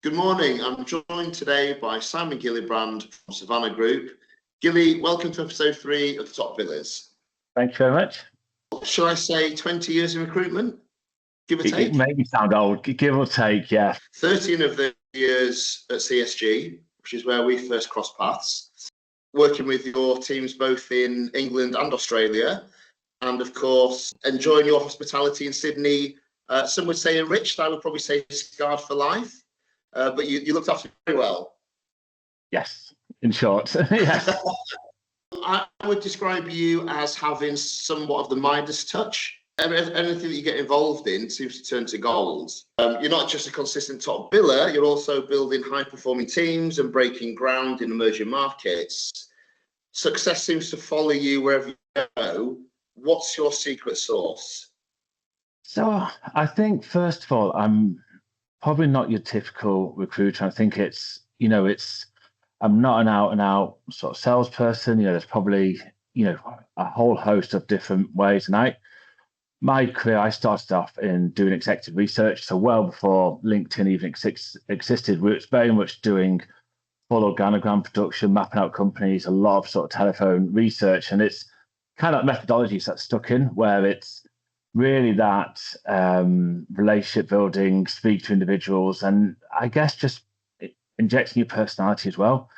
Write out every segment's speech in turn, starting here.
Good morning. I'm joined today by Simon Gillibrand from Savannah Group. Gilly, welcome to episode 3 of the Top Billers. Thank you very much. Shall I say 20 years in recruitment? Give or take? It made me sound old. Give or take, yeah. 13 of the years at CSG, which is where we first crossed paths, working with your teams both in England and Australia, and of course, enjoying your hospitality in Sydney. Some would say enriched, I would probably say scarred for life. But you looked after me very well. Yes, in short, yes. I would describe you as having somewhat of the Midas touch. Anything that you get involved in seems to turn to gold. You're not just a consistent top biller, you're also building high-performing teams and breaking ground in emerging markets. Success seems to follow you wherever you go. What's your secret sauce? So I think, first of all, I'm probably not your typical recruiter. I think I'm not an out-and-out sort of salesperson. There's probably, a whole host of different ways. And my career, I started off in doing executive research. So well before LinkedIn even existed, we were very much doing full organogram production, mapping out companies, a lot of sort of telephone research. And it's kind of methodologies that stuck in, where it's really that relationship building, speak to individuals, and I guess just injecting your personality as well.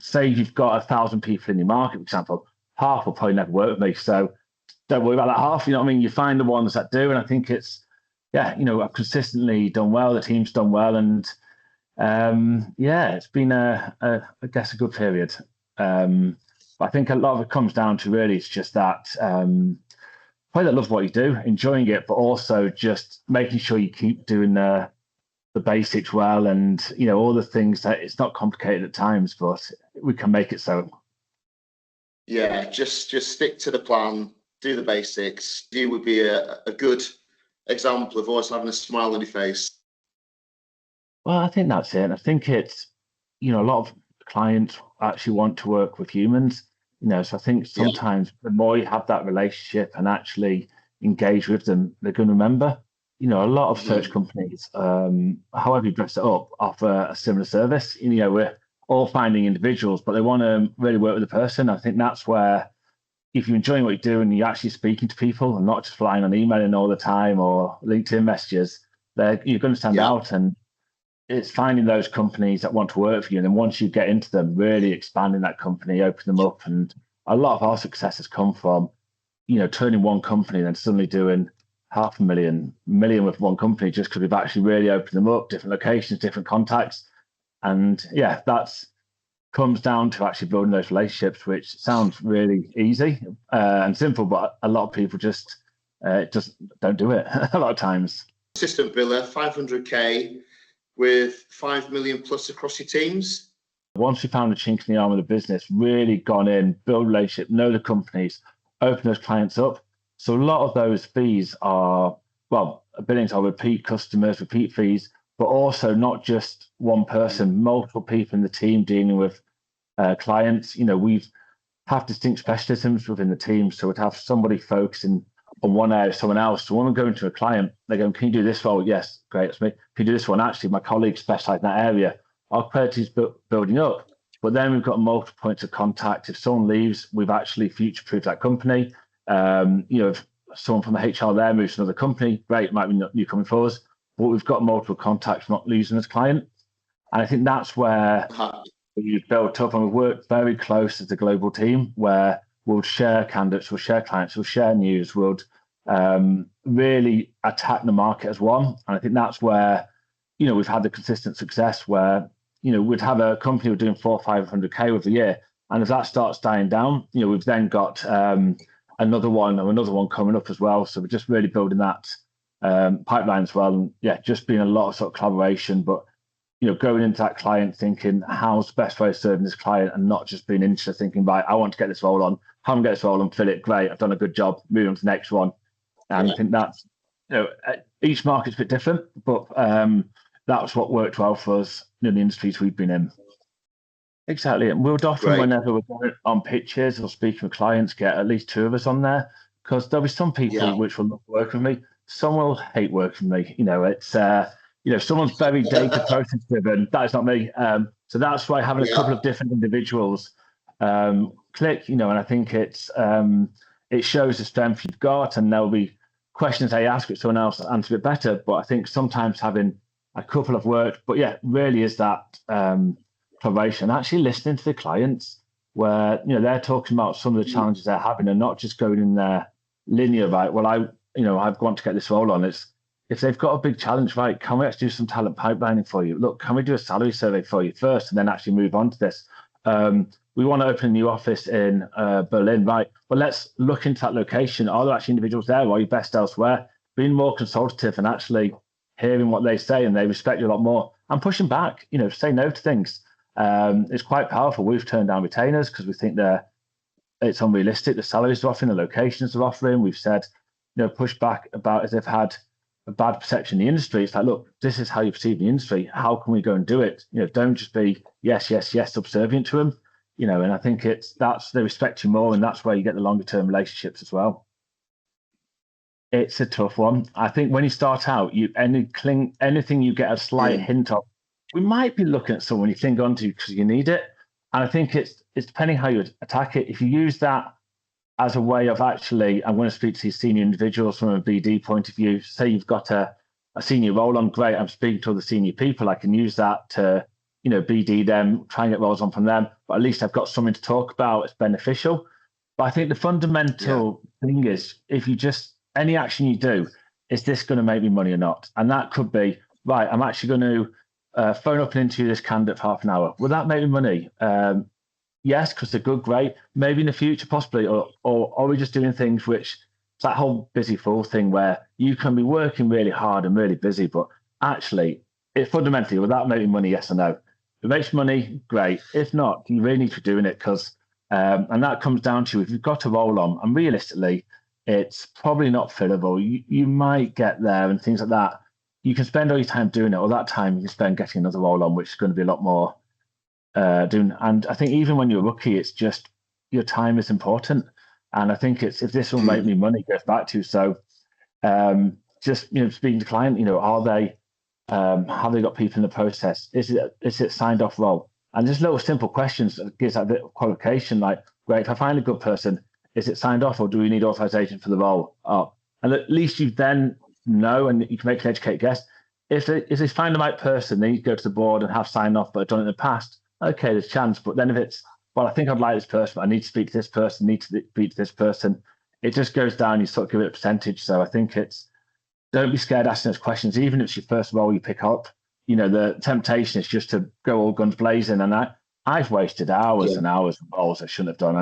Say you've got 1,000 people in your market, for example, half will probably never work with me. So don't worry about that half, you know what I mean? You find the ones that do. And I think it's, I've consistently done well, the team's done well. And it's been I guess a good period. But I think a lot of it comes down to really, it's just that, probably that love what you do, enjoying it, but also just making sure you keep doing the basics well, and all the things that it's not complicated at times, but we can make it so. Yeah, just stick to the plan, do the basics. You would be a good example of always having a smile on your face. Well, I think that's it. I think it's a lot of clients actually want to work with humans. So I think sometimes the more you have that relationship and actually engage with them, they're going to remember. A lot of search companies, however you dress it up, offer a similar service. We're all finding individuals, but they want to really work with the person. I think that's where, if you're enjoying what you're doing, you're actually speaking to people and not just relying on emailing all the time or LinkedIn messages, you're going to stand out. And it's finding those companies that want to work for you. And then once you get into them, really expanding that company, open them up. And a lot of our success has come from, turning one company and then suddenly doing 500,000 million with one company, just because we've actually really opened them up, different locations, different contacts. And that comes down to actually building those relationships, which sounds really easy and simple, but a lot of people just don't do it a lot of times. Assistant biller, 500k. with 5 million plus across your teams? Once we found a chink in the arm of the business, really gone in, build a relationship, know the companies, open those clients up. So a lot of those fees are, billings are repeat customers, repeat fees, but also not just one person, multiple people in the team dealing with clients. We have distinct specialisms within the team. So we'd have somebody focusing on one area, someone else. So when we go into a client, they go, "Can you do this role?" "Yes, great, that's me." "Can you do this one?" "Actually, my colleagues specialize in that area." Our credibility is building up. But then we've got multiple points of contact. If someone leaves, we've actually future-proofed that company. If someone from the HR there moves to another company, great, might be new coming for us. But we've got multiple contacts, not losing as client. And I think that's where we've built up, and we've worked very close as a global team, where we'll share candidates, we'll share clients, we'll share news, we'll really attack the market as one. And I think that's where, we've had the consistent success where, we'd have a company doing 400 or 500k over the year. And as that starts dying down, we've then got another one coming up as well. So we're just really building that pipeline as well. And just being a lot of sort of collaboration, but going into that client thinking, how's the best way of serving this client, and not just being interested, thinking, right, I want to get this role on, how can I get this role on, fill it, great, I've done a good job, move on to the next one. And I think that's, each market's a bit different, but that's what worked well for us in the industries we've been in. Exactly. And we'll often, whenever we're going on pitches or speaking with clients, get at least 2 of us on there, because there'll be some people which will love working with me. Some will hate working with me. It's if someone's very data process driven, that is not me. So that's why having a couple of different individuals click, and I think it shows the strength you've got, and there'll be questions they ask which someone else answer it better. But I think sometimes having a couple of worked, but really is that collaboration, actually listening to the clients where, they're talking about some of the challenges they're having and not just going in there linear, right? Well, I want to get this role on. It's if they've got a big challenge, right, can we actually do some talent pipelining for you? Look, can we do a salary survey for you first and then actually move on to this? We want to open a new office in Berlin, right? Well, let's look into that location. Are there actually individuals there or are you best elsewhere? Being more consultative and actually hearing what they say, and they respect you a lot more, and pushing back, say no to things. It's quite powerful. We've turned down retainers because we think it's unrealistic. The salaries they're offering, the locations they're offering. We've said, push back about if they've had a bad perception in the industry. It's like, look, this is how you perceive the industry. How can we go and do it? Don't just be yes, subservient to them. And I think they respect you more, and that's where you get the longer term relationships as well. It's a tough one. I think when you start out, anything you get a slight hint of, we might be looking at someone you cling on to because you need it. And I think it's depending how you attack it. If you use that as a way of actually, I'm going to speak to these senior individuals from a BD point of view. Say you've got a senior role on, great, I'm speaking to other senior people. I can use that to, BD them, try and get roles on from them. But at least I've got something to talk about. It's beneficial. But I think the fundamental thing is, if you just, any action you do, is this going to make me money or not? And that could be, right, I'm actually going to phone up and interview this candidate for half an hour. Will that make me money? Yes, because they're good, great. Maybe in the future, possibly. Or are we just doing things which, it's that whole busy fool thing where you can be working really hard and really busy, but actually, fundamentally, will that make me money, yes or no? If it makes money, great. If not, you really need to be doing it because, and that comes down to if you've got a role on, and realistically, it's probably not fillable. You might get there and things like that. You can spend all your time doing it, or that time you can spend getting another role on, which is going to be a lot more doing. And I think even when you're a rookie, it's just your time is important. And I think it's if this will make me money, it goes back to so just speaking to client, are they have they got people in the process? Is it signed off role? And just little simple questions that gives that bit of qualification. Like, great, if I find a good person, is it signed off, or do we need authorization for the role? And at least you then know, and you can make an educated guess. If they find the right person, they need to go to the board and have signed off, but have done it in the past. Okay, there's a chance. But then if it's, well, I think I'd like this person, but I need to speak to this person, need to speak to this person, it just goes down. You sort of give it a percentage. So I think don't be scared asking those questions, even if it's your first role you pick up. The temptation is just to go all guns blazing. And I've wasted hours and hours of roles I shouldn't have done.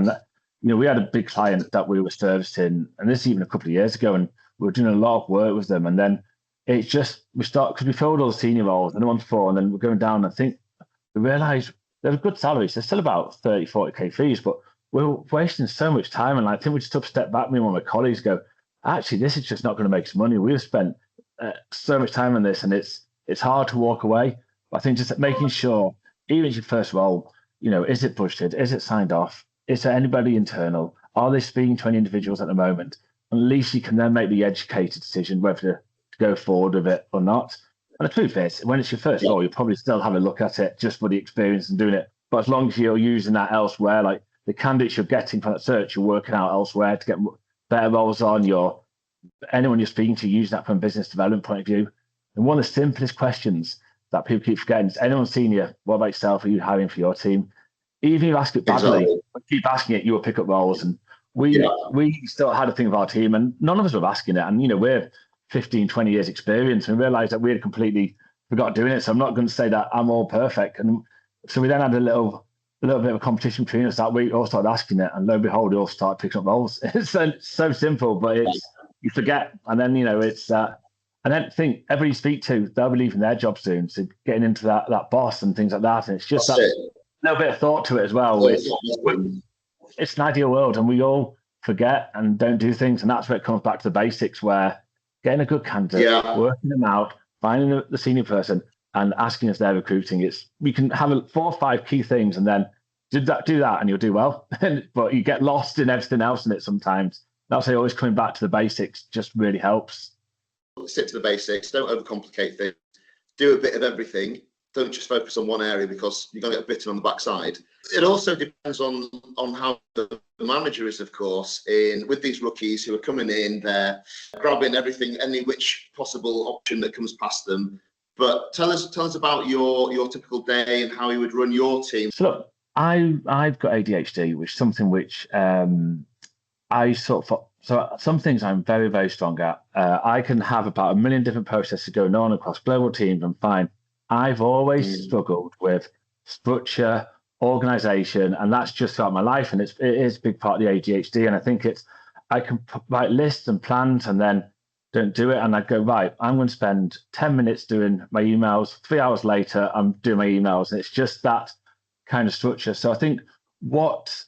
And we had a big client that we were servicing, and this even a couple of years ago, and we were doing a lot of work with them. And then it's just, because we filled all the senior roles and the one before, and then we're going down, and I think we realised they're good salaries. They're still about 30, 40K fees, but we're wasting so much time. And I think we just took a step back, me and one of my colleagues go, actually, this is just not going to make us money. We've spent so much time on this, and it's hard to walk away. But I think just making sure, even if your first role, is it budgeted? Is it signed off? Is there anybody internal? Are they speaking to any individuals at the moment? At least you can then make the educated decision whether to go forward with it or not. And the truth is, when it's your first role, you'll probably still have a look at it just for the experience and doing it. But as long as you're using that elsewhere, like the candidates you're getting from that search, you're working out elsewhere to get better roles on, anyone you're speaking to, use that from a business development point of view. And one of the simplest questions that people keep forgetting is, anyone senior, what about yourself? Are you hiring for your team? Even if you ask it badly, keep asking it, you will pick up roles. And we still had a thing of our team, and none of us were asking it. And, we're 15, 20 years experience, and we realized that we had completely forgot doing it. So I'm not going to say that I'm all perfect. And so we then had a little bit of a competition between us that we all started asking it, and lo and behold, we all started picking up roles. It's so simple, but you forget. And then, it's and then think everybody you speak to, they'll be leaving their job soon. So getting into that boss and things like that. And it's just that little bit of thought to it as well. It's an ideal world, and we all forget and don't do things. And that's where it comes back to the basics, where getting a good candidate, working them out, finding the senior person and asking if they're recruiting. We can have 4 or 5 key things, and then do that and you'll do well. But you get lost in everything else in it sometimes. That's why always coming back to the basics just really helps. Stick to the basics. Don't overcomplicate things. do a bit of everything. Don't just focus on one area because you're going to get bitten on the backside. It also depends on how the manager is, of course, with these rookies who are coming in, they're grabbing everything, any which possible option that comes past them. But tell us about your typical day and how you would run your team. So look, I've got ADHD, which is something which I sort of, so some things I'm very, very strong at. I can have about 1 million different processes going on across global teams. I'm fine. I've always struggled with structure, organization, and that's just throughout my life. And it is a big part of the ADHD. And I think I can write lists and plans and then don't do it. And I go, right, I'm going to spend 10 minutes doing my emails. 3 hours later, I'm doing my emails. And it's just that kind of structure. So I think what's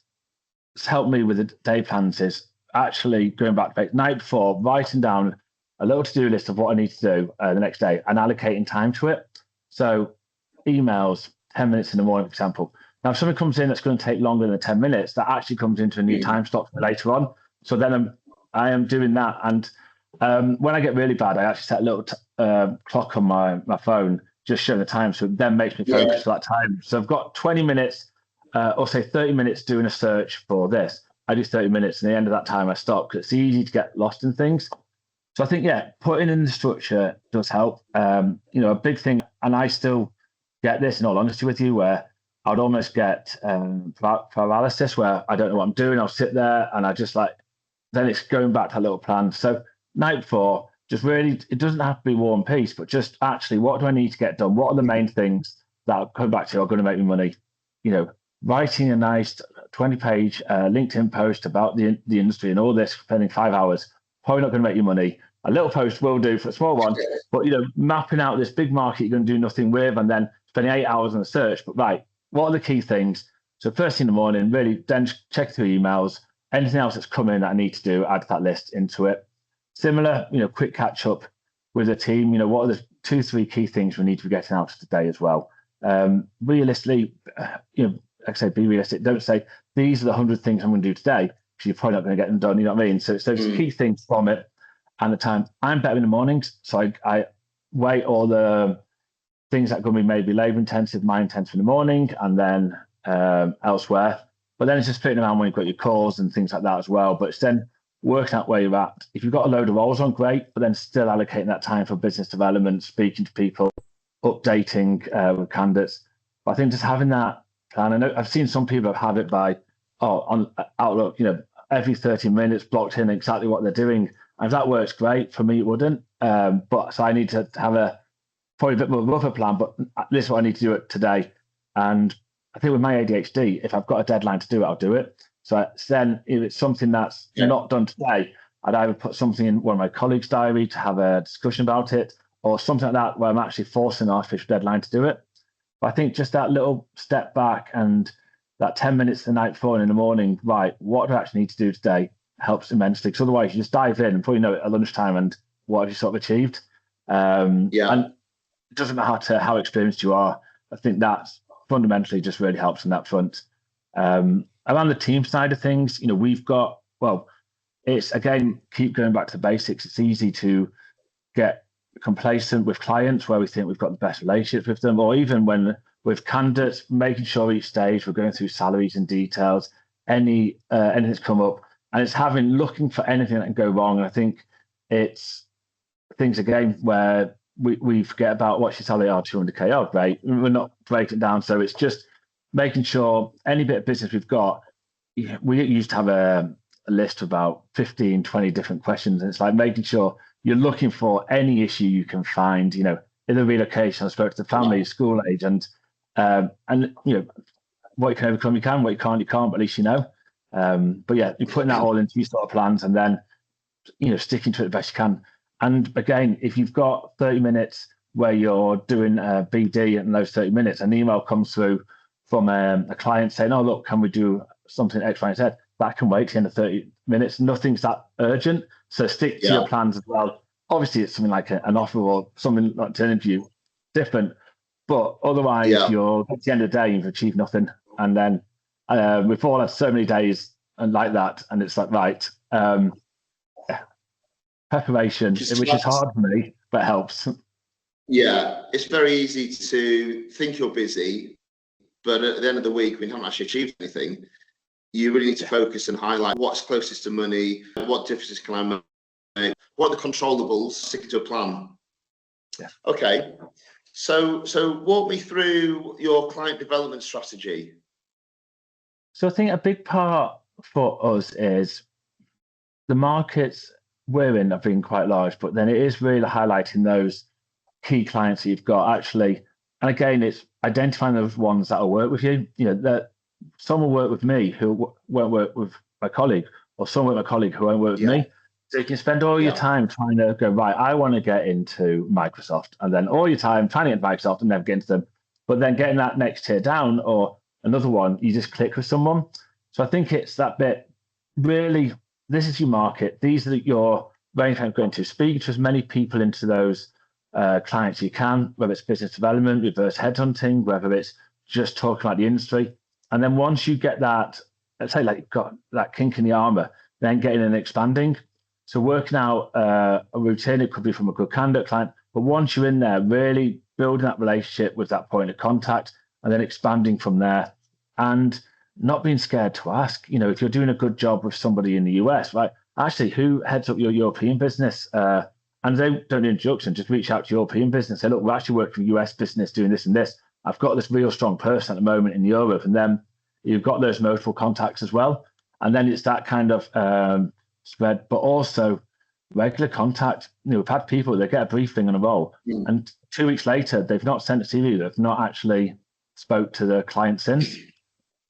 helped me with the day plans is actually going back to the night before, writing down a little to-do list of what I need to do the next day and allocating time to it. So emails, 10 minutes in the morning, for example. Now, if something comes in that's going to take longer than 10 minutes, that actually comes into a new time slot later on. So then I am doing that. And when I get really bad, I actually set a little clock on my phone, just showing the time. So it then makes me focus for that time. So I've got 20 minutes or say 30 minutes doing a search for this. I do 30 minutes, and at the end of that time, I stop because it's easy to get lost in things. So I think, putting in the structure does help. A big thing, and I still get this in all honesty with you, where I would almost get paralysis, where I don't know what I'm doing. I'll sit there and I just then it's going back to a little plan. So night before, just really, it doesn't have to be War and Peace, but just actually, what do I need to get done? What are the main things that I'll come back to are going to make me money? Writing a nice 20-page LinkedIn post about the industry and all this, spending 5 hours, probably not going to make you money. A little post will do for a small one, but mapping out this big market you're going to do nothing with, and then spending 8 hours on a search. But right, what are the key things? So first thing in the morning, really then check through emails. Anything else that's come in that I need to do, add that list into it. Similar, quick catch up with the team. What are the 2-3 key things we need to be getting out of today as well? Realistically, like I say, be realistic. Don't say these are the 100 things I'm going to do today, because you're probably not going to get them done. You know what I mean? So it's those key things from it and the time. I'm better in the mornings, so I weigh all the things that are going to be maybe labour intensive, mind intensive in the morning, and then elsewhere. But then it's just fitting around when you've got your calls and things like that as well. But it's then working out where you're at. If you've got a load of roles on, great, but then still allocating that time for business development, speaking to people, updating with candidates. But I think just having that plan. I know I've seen some people have it by on Outlook, every 30 minutes blocked in exactly what they're doing. And if that works, great. For me, it wouldn't. But so I need to have probably a bit more rougher plan, but this is what I need to do it today. And I think with my ADHD, if I've got a deadline to do it, I'll do it. So then if it's something that's not done today, I'd either put something in one of my colleagues' diary to have a discussion about it, or something like that where I'm actually forcing an artificial deadline to do it. But I think just that little step back and that 10 minutes the night before and in the morning, right, what do I actually need to do today, helps immensely. Because otherwise you just dive in and probably know it at lunchtime and what have you sort of achieved. And it doesn't matter how experienced you are. I think that's fundamentally just really helps on that front. Around the team side of things, we've got, it's again, keep going back to the basics. It's easy to get complacent with clients where we think we've got the best relationships with them, or even when with candidates, making sure each stage we're going through salaries and details, anything that's come up, and it's looking for anything that can go wrong. And I think it's things again where we forget about what's your salary, 200k, oh great, we're not breaking it down. So it's just making sure any bit of business we've got, we used to have a list of about 15, 20 different questions, and it's like making sure you're looking for any issue you can find, in the relocation. I spoke to the family, school age, and what you can overcome, you can, what you can't, but at least but yeah, you're putting that all into these sort of plans, and then, sticking to it the best you can. And again, if you've got 30 minutes where you're doing BD in those 30 minutes, an email comes through from a client saying, oh, look, can we do something X, Y, and Z? That can wait to the end of 30 minutes. Nothing's that urgent. So stick to your plans as well. Obviously, it's something like an offer or something like an interview, different. But otherwise, you're at the end of the day, you've achieved nothing. And then we've all had so many days and like that. And it's like, right, preparation, which is hard for me, but helps. Yeah, it's very easy to think you're busy, but at the end of the week, when you haven't actually achieved anything, you really need to focus and highlight what's closest to money, what differences can I make, what are the controllables, stick to a plan. Yeah. Okay, so walk me through your client development strategy. So I think a big part for us is the markets we're in have been quite large, but then it is really highlighting those key clients that you've got actually. And again, it's identifying those ones that will work with you. You know, that some will work with me who won't work with my colleague, or some with my colleague who won't work with me. So you can spend all your time trying to go, right, I want to get into Microsoft, and then all your time trying to get into Microsoft and never get into them. But then getting that next tier down or another one, you just click with someone. So I think it's that bit, really, this is your market. These are your range I'm going to speak to as many people into those clients you can, whether it's business development, reverse headhunting, whether it's just talking about the industry. And then once you get that, let's say like you've got that kink in the armor, then getting and expanding. So working out a routine, it could be from a good candidate client, but once you're in there, really building that relationship with that point of contact and then expanding from there and not being scared to ask, you know, if you're doing a good job with somebody in the US, right? Actually, who heads up your European business? And they don't do introduction, just reach out to European business. Say, look, we're actually working with US business doing this and this. I've got this real strong person at the moment in Europe. And then you've got those multiple contacts as well. And then it's that kind of spread, but also regular contact. You know, we've had people, they get a briefing on a role. And 2 weeks later, they've not sent a CV. They've not actually spoke to the client since.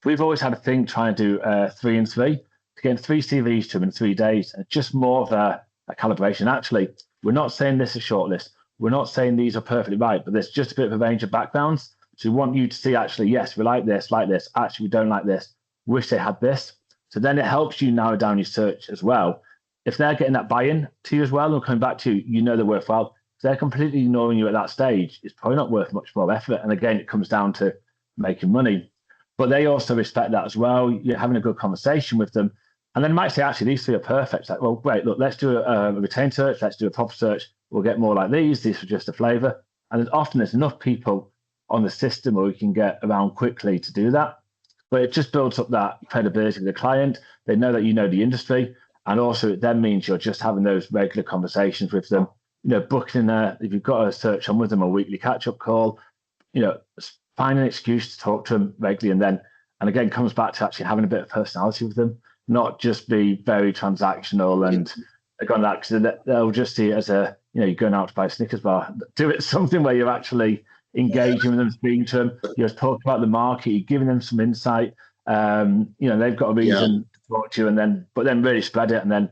We've always had a thing trying to do 3 and 3, to get 3 CVs to them in 3 days. And just more of a calibration. Actually, we're not saying this is a shortlist. We're not saying these are perfectly right, but there's just a bit of a range of backgrounds. So we want you to see, actually, yes, we like this. Actually, we don't like this. Wish they had this. So then it helps you narrow down your search as well. If they're getting that buy-in to you as well and coming back to you, you know they're worthwhile. If they're completely ignoring you at that stage, it's probably not worth much more effort. And again, it comes down to making money. But they also respect that as well. You're having a good conversation with them. And then might say, actually, these 3 are perfect. Like, well, great, look, let's do a retained search. Let's do a proper search. We'll get more like these. These are just a flavor. And there's enough people on the system where we can get around quickly to do that. But it just builds up that credibility with the client. They know that you know the industry. And also it then means you're just having those regular conversations with them, you know, booking if you've got a search on with them, a weekly catch-up call, you know, find an excuse to talk to them regularly. And again, comes back to actually having a bit of personality with them, not just be very transactional and going that, because they'll just see it as a, you know, you're going out to buy a Snickers bar. Do it something where you're actually engaging with them, speaking to them, you're talking about the market, you're giving them some insight. You know, they've got a reason to talk to you, but then really spread it. And then,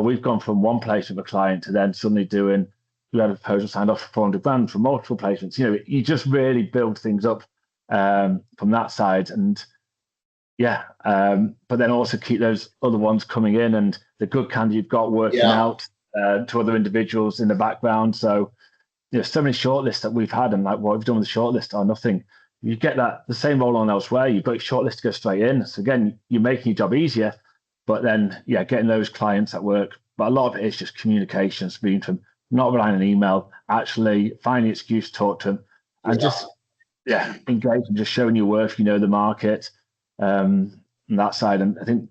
we've gone from one place with a client to then suddenly we had a proposal signed off for 400 grand for multiple placements. You know, you just really build things up from that side. And but then also keep those other ones coming in and the good candidate you've got working out to other individuals in the background. So, you know, so many shortlists that we've had, and like, what have you done with the shortlist or nothing? You get that the same role on elsewhere. You've got your shortlist to go straight in. So again, you're making your job easier, but then getting those clients at work. But a lot of it is just communication, speaking to them, not relying on email, actually finding an excuse to talk to them, and just engage and just showing your worth. You know the market, and that side. And I think,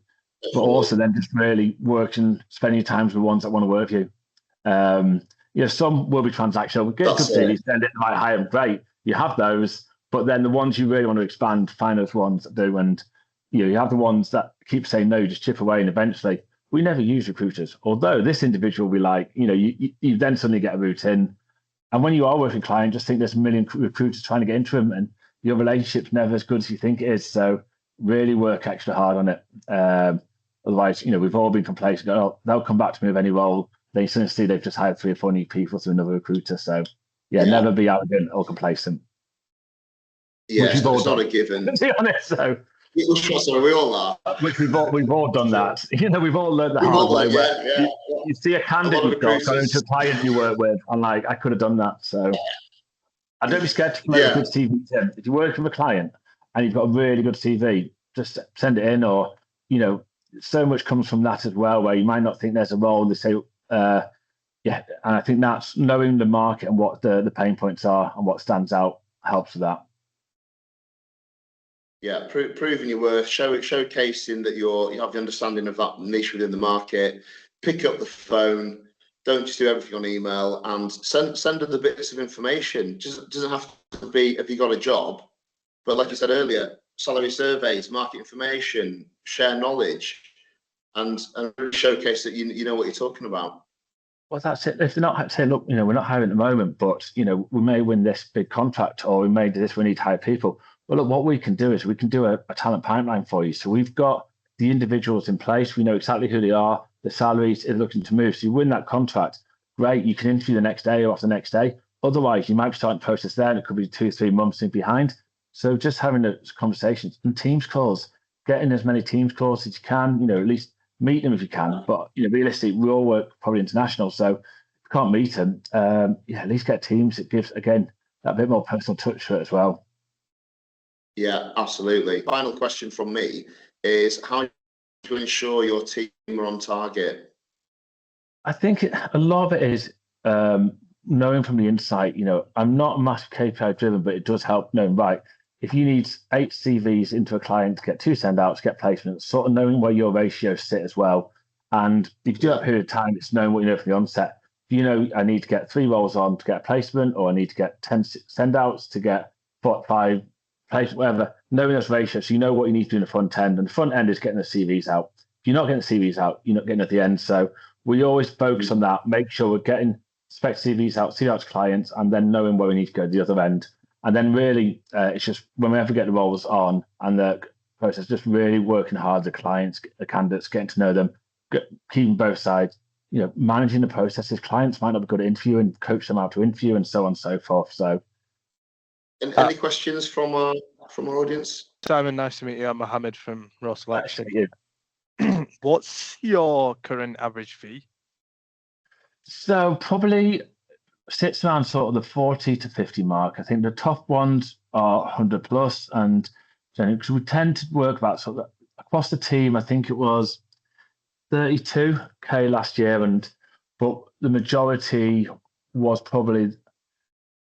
but also then just really working, spending time with the ones that want to work with you. You know, some will be transactional. We get good CVs, send it, might hire them, great. You have those, but then the ones you really want to expand, find those ones that do. And you have the ones that keep saying no, just chip away, and eventually we never use recruiters. Although this individual we like, you know, you then suddenly get a route in. And when you are working with a client, just think there's a million recruiters trying to get into them, and your relationship's never as good as you think it is. So really work extra hard on it. Otherwise, you know, we've all been complacent. They'll come back to me with any role. They suddenly see they've just hired 3 or 4 new people through another recruiter. So never be arrogant or complacent. Yeah, it's not a given. To be honest, so we all are. Which we've all done that. You know, we've all learned the hard way. You see a candidate you've got going to a client you work with, and like, I could have done that. So I don't be scared to promote a good CV, Tim. If you work with a client and you've got a really good CV, just send it in. Or, you know, so much comes from that as well, where you might not think there's a role. They say, yeah, and I think that's knowing the market and what the pain points are and what stands out helps with that. Yeah, proving your worth, showcasing that you have the understanding of that niche within the market. Pick up the phone. Don't just do everything on email, and send other bits of information. Just doesn't have to be if you got a job, but like you said earlier, salary surveys, market information, share knowledge, and really showcase that you know what you're talking about. Well, that's it. If they're not saying, look, we're not hiring at the moment, but we may win this big contract, or we may do this. We need to hire people. Well, look, what we can do is we can do a talent pipeline for you. So we've got the individuals in place. We know exactly who they are, the salaries, they're looking to move. So you win that contract, great. You can interview the next day or off the next day. Otherwise, you might be starting the process there, and it could be 2 or 3 months behind. So just having those conversations and Teams calls, getting as many Teams calls as you can. At least meet them if you can. But realistically, we all work probably international, so if you can't meet them, at least get Teams. It gives again that bit more personal touch to it as well. Yeah, absolutely. Final question from me is how to ensure your team are on target. I think a lot of it is knowing from the insight. I'm not massive KPI driven, but it does help knowing, right, if you need 8 CVs into a client to get 2 send-outs, get placements, sort of knowing where your ratios sit as well. And if you do that period of time, it's knowing what you know from the onset. If I need to get 3 roles on to get a placement, or I need to get 10 send-outs to get 5 placements, whatever, knowing those ratios, so you know what you need to do in the front end. And the front end is getting the CVs out. If you're not getting the CVs out, you're not getting at the end. So we always focus on that, make sure we're getting spec CVs out, see out to clients, and then knowing where we need to go to the other end. And then really, it's just when we ever get the roles on and the process, just really working hard, the clients, the candidates, getting to know them, keeping both sides, managing the processes. Clients might not be good at interviewing, coach them out to interview, and so on and so forth. So, any questions from our audience? Simon, nice to meet you. I'm Mohammed from Raw Selection. nice to meet you. What's your current average fee? So probably sits around sort of the 40 to 50 mark. I think the top ones are 100 plus, and because we tend to work about sort of across the team. I think it was 32k last year, but the majority was probably,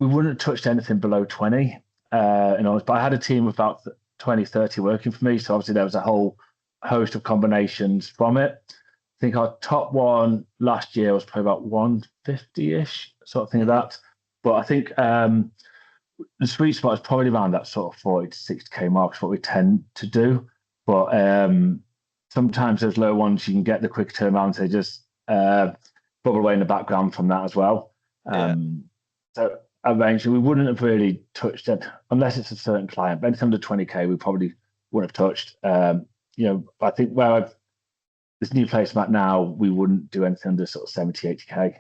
we wouldn't have touched anything below 20. But I had a team of about 20, 30 working for me, so obviously there was a whole host of combinations from it. I think our top one last year was probably about 150-ish, sort of thing of that. But I think the sweet spot is probably around that sort of 40 to 60k mark is what we tend to do. But sometimes those low ones, you can get the quick turnaround. They just bubble away in the background from that as well. So eventually, we wouldn't have really touched it unless it's a certain client. But anything under 20k, we probably wouldn't have touched. I think this new place I'm at now, we wouldn't do anything under sort of 70, 80k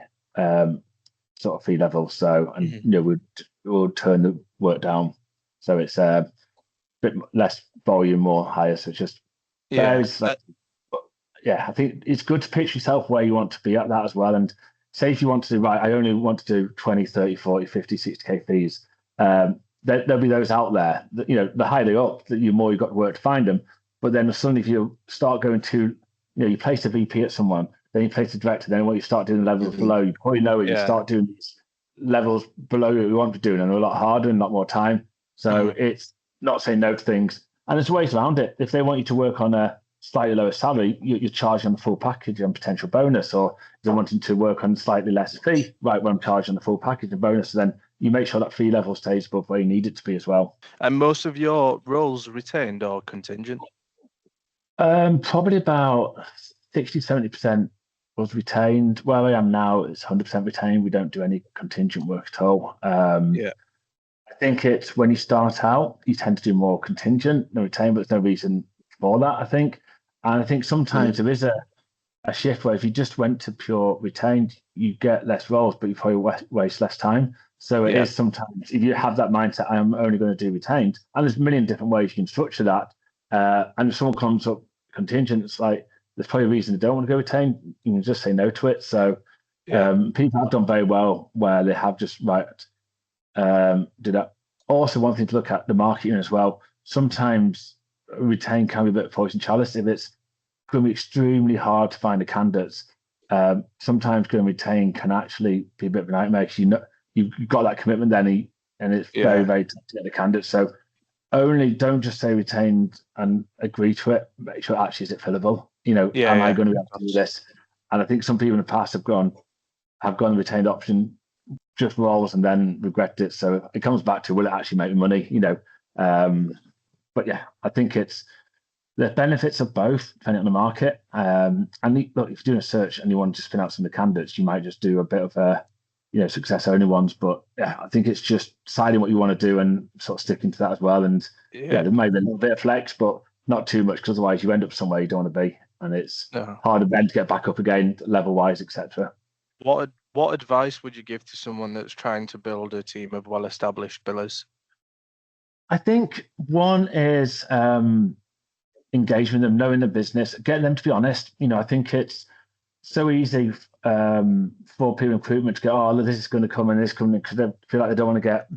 sort of fee level. So, and we'll turn the work down. So it's a bit less volume, more higher. So it's just varies. But I think it's good to pitch yourself where you want to be at that as well. And say if you want to do, right, I only want to do 20, 30, 40, 50, 60k fees. There'll be those out there that, the higher they up, the more you've got to work to find them. But then suddenly if you start going to, you place a VP at someone, then you place a director, then when you start doing the levels below, you probably know it, you start doing these levels below what you want to be doing, and a lot harder and a lot more time. So it's not saying no to things. And there's ways around it. If they want you to work on a slightly lower salary, you're charging the full package and potential bonus, or if they're wanting to work on slightly less fee, right, when I'm charging the full package and bonus, then you make sure that fee level stays above where you need it to be as well. And most of your roles retained or contingent? Probably about 60, 70% was retained. Where I am now, it's 100% retained. We don't do any contingent work at all. I think it's when you start out, you tend to do more contingent than retained, but there's no reason for that, I think. And I think sometimes there is a shift where if you just went to pure retained, you get less roles, but you probably waste less time. So it is sometimes, if you have that mindset, I'm only going to do retained, and there's a million different ways you can structure that. And if someone comes up contingent, it's like, there's probably a reason they don't want to go retained. You can just say no to it. So people have done very well where they have just do that. Also, one thing to look at the marketing as well. Sometimes retained can be a bit of poison chalice. If it's going to be extremely hard to find the candidates, sometimes going to retain can actually be a bit of a nightmare because you've got that commitment then, and it's very, very tough to get the candidate. So don't just say retained and agree to it. Make sure actually is it fillable. Am I going to be able to do this? And I think some people in the past have gone the retained option, just roles, and then regret it. So it comes back to, will it actually make me money? But yeah, I think it's the benefits of both, depending on the market. And look, if you're doing a search and you want to spin out some of the candidates, you might just do a bit of success only ones. But yeah, I think it's just deciding what you want to do and sort of sticking to that as well. And there may be a little bit of flex, but not too much, because otherwise you end up somewhere you don't want to be, and it's harder then to get back up again, level wise, etc. What advice would you give to someone that's trying to build a team of well-established billers? I think one is engage with them, knowing the business, getting them to be honest. I think it's so easy for people in recruitment to go, oh, this is going to come and this coming, because they feel like they don't want to get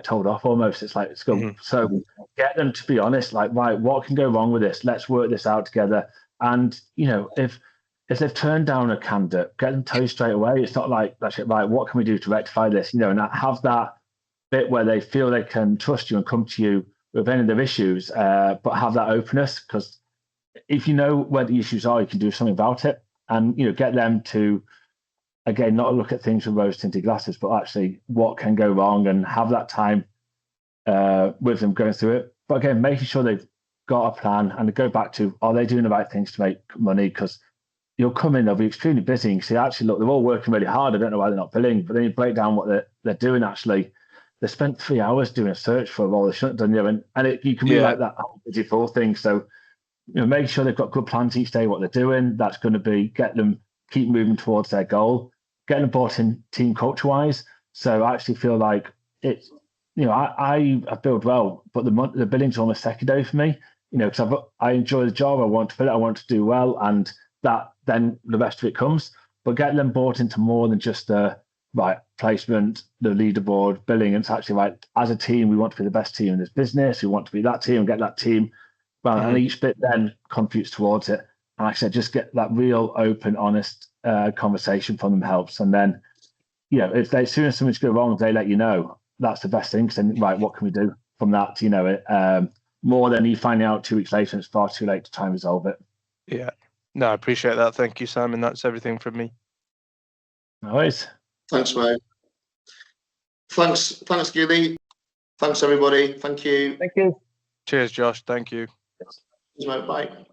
told off almost. It's like, it's good. So get them to be honest, right, what can go wrong with this? Let's work this out together. And, if they've turned down a candidate, get them to tell you straight away. It's not like, that's it, right, what can we do to rectify this? And have that bit where they feel they can trust you and come to you with any of their issues, but have that openness, because if you know where the issues are, you can do something about it. And, get them to, again, not look at things with rose-tinted glasses, but actually what can go wrong, and have that time with them going through it. But again, making sure they've got a plan, and to go back to, are they doing the right things to make money? Because you'll come in, they'll be extremely busy, and you say, actually, look, they're all working really hard. I don't know why they're not billing. But then you break down what they're doing. Actually, they spent 3 hours doing a search for a role they shouldn't have done. And you can be like that busy full thing. So, make sure they've got good plans each day, what they're doing. That's going to be get them keep moving towards their goal, getting them bought in team culture wise. So I actually feel like it's, I build well, but the billing's almost secondary for me, because I enjoy the job. I want to fill it. I want to do well. And that then the rest of it comes. But get them bought into more than just the placement, the leaderboard, billing. It's actually as a team, we want to be the best team in this business. We want to be that team and get that team. And each bit then contributes towards it. And actually, just get that real, open, honest conversation from them helps. And then, if as soon as something's going wrong, they let you know. That's the best thing. Because then, what can we do from that? More than you finding out 2 weeks later, and it's far too late to try and resolve it. Yeah. No, I appreciate that. Thank you, Simon. That's everything from me. No worries. Thanks, mate. Thanks, Gilly. Thanks, everybody. Thank you. Thank you. Cheers, Josh. Thank you. Cheers, mate. Bye.